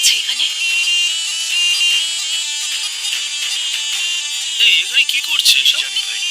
হচ্ছে এখানে? এই এখানে কি করছে এসব? জানি ভাই।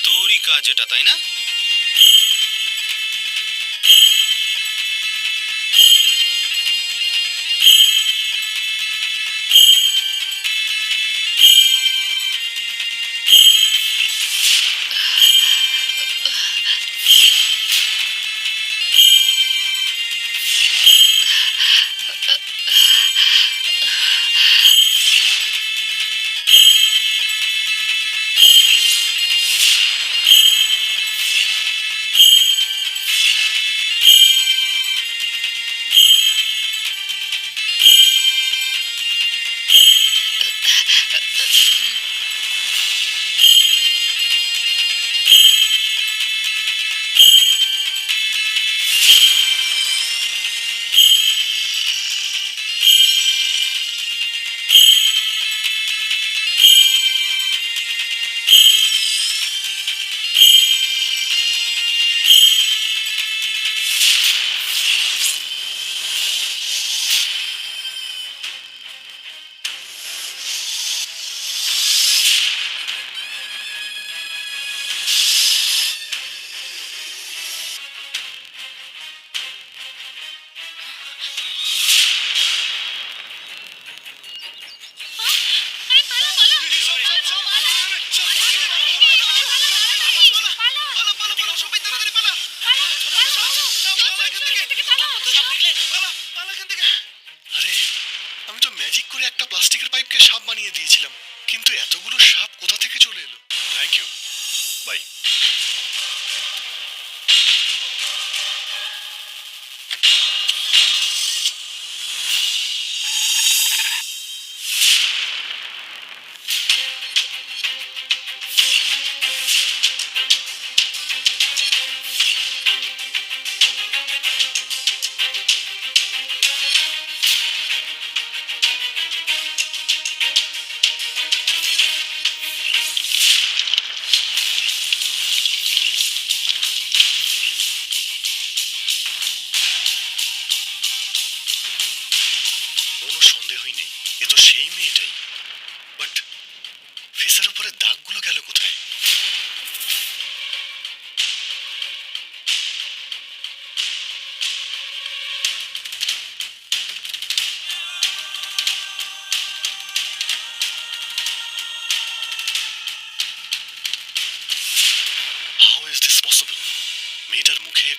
তোরই কাজ এটা, তাই না? আরে আমি তো ম্যাজিক করে একটা প্লাস্টিকের পাইপকে সাপ বানিয়ে দিয়েছিলাম, কিন্তু এতগুলো সাপ কোথা থেকে চলে এলো? Thank you, bye. কোনো সন্দেহই নেই, এ তো সেই মেয়েটাই। বাট ফেসের উপরে দাগগুলো গেল কোথায়? How is this possible? মেয়েটার মুখে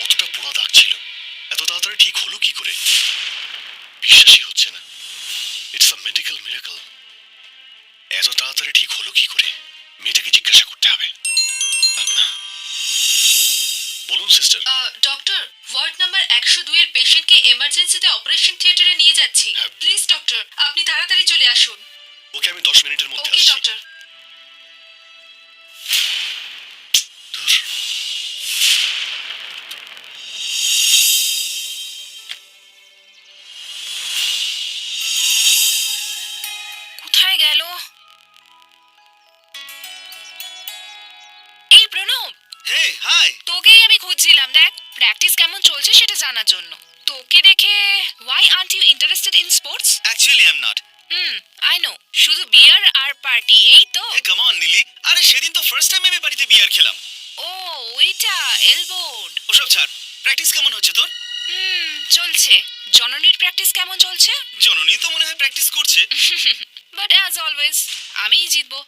অতটা পোড়া দাগ ছিল, এত তাড়াতাড়ি ঠিক হলো কি করে? বিশ্বাসই হচ্ছে না। It's a medical miracle. এত তাড়াতাড়ি ঠিক হলো কি করে? মেয়েটাকে জিজ্ঞাসা করতে হবে। বলুন সিস্টার। ডক্টর, ওয়ার্ড নাম্বার 102 এর পেশেন্টকে এমার্জেন্সিতে অপারেশন থিয়েটারে নিয়ে যাচ্ছি। হ্যাঁ। প্লিজ ডক্টর, আপনি তাড়াতাড়ি চলে আসুন। ওকে আমি 10 মিনিটের মধ্যে ওকে আসছি। ডক্টর। ধুর। কোথায় গেল? এই প্রণব, হে হাই। তোকেই আমি খুঁজছিলাম। দেখ, প্র্যাকটিস কেমন চলছে সেটা জানার জন্য। তোকে দেখে why aren't you interested in sports? Actually I am not. I know, শুধু বিয়ার আর পার্টি, এই তো। হে কাম অন নীলি, আরে সেদিন তো ফার্স্ট টাইম আমি বাড়িতে বিয়ার খেলাম। ও ওইটা এলবোর্ড। ওসব ছাড়, প্র্যাকটিস কেমন হচ্ছে তোর? চলছে। জননীর প্র্যাকটিস কেমন চলছে? জননী তো মনে হয় প্র্যাকটিস করছে। বাট অ্যাজ অলওয়েজ আমিই জিতবো।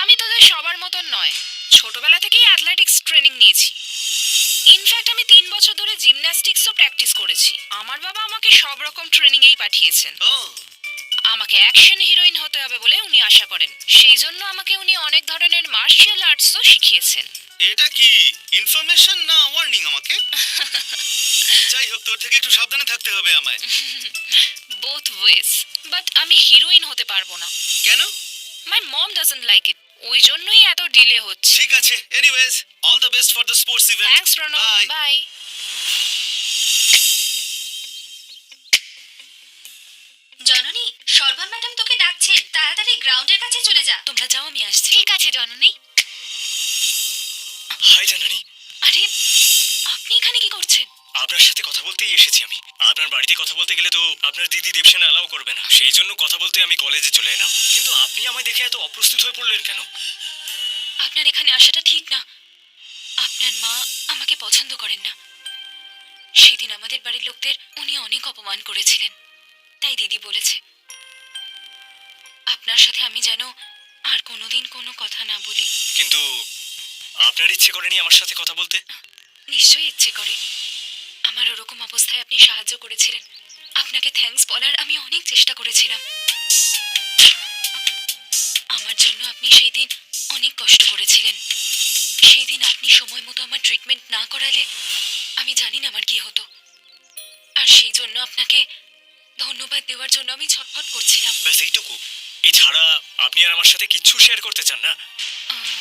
আমি তোদের সবার মতন নয়, ছোটবেলা থেকেই অ্যাথলেটিক্স ট্রেনিং নিয়েছি। ইনফ্যাক্ট আমি 3 বছর ধরে জিমন্যাস্টিক্সও প্র্যাকটিস করেছি। আমার বাবা আমাকে সব রকম ট্রেনিংয়েই পাঠিয়েছেন। ও আমাকে অ্যাকশন হিরোইন হতে হবে বলে উনি আশা করেন, সেই জন্য আমাকে উনি অনেক ধরনের মার্শাল আর্টসও শিখিয়েছেন। এটা কি ইনফরমেশন না ওয়ার্নিং আমাকে? যাই হোক, তোর থেকে একটু সাবধানে থাকতে হবে আমায়। Both wedge. বাট আমি হিরোইন হতে পারবো না। কেন? মাই মম ডাজন্ট লাইক ইট, ওই জন্যই এত ডিলে হচ্ছে। ঠিক আছে, anyways all the best for the sports event. Thanks Pranab, bye. Bye. জননী, শর্মা ম্যাডাম তোকে ডাকছেন, তাড়াতাড়ি গ্রাউন্ডের কাছে চলে যা। তোমরা যাও, আমি আসছি। ঠিক আছে জননী। হাই জানানি, আরে আপনি এখানে কি করছেন? আপনার সাথে কথা বলতেই এসেছি আমি। আপনার বাড়িতে কথা বলতে গেলে তো আপনার দিদি দেবসেনা অ্যালাউ করবে না, সেই জন্য কথা বলতে আমি কলেজে চলে এলাম। কিন্তু আপনি আমায় দেখে এত অপ্রস্তুত হয়ে পড়লেন কেন? আপনার এখানে আসাটা ঠিক না। আপনার মা আমাকে পছন্দ করেন না। সেদিন আমাদের বাড়ির লোকদের উনি অনেক অপমান করেছিলেন, তাই দিদি বলেছে আপনার সাথে আমি যেন আর কোনোদিন কোনো কথা না বলি। কিন্তু আপনার ইচ্ছে করেনি আমার সাথে কথা বলতে? নিশ্চয়ই ইচ্ছে করে। আমার ওরকম অবস্থায় আপনি সাহায্য করেছিলেন, আপনাকে থ্যাঙ্কস বলার আমি অনেক চেষ্টা করেছিলাম। আমার জন্য আপনি সেই দিন অনেক কষ্ট করেছিলেন। সেই দিন আপনি সময় মতো আমার ট্রিটমেন্ট না করালে আমি জানি না আমার কি হতো। আর সেই জন্য আপনাকে ধন্যবাদ দেওয়ার জন্য আমি ছটফট করছিলাম। ব্যাস এইটুকু? এছাড়া আপনি আর আমার সাথে কিচ্ছু শেয়ার করতে চান না? আহ,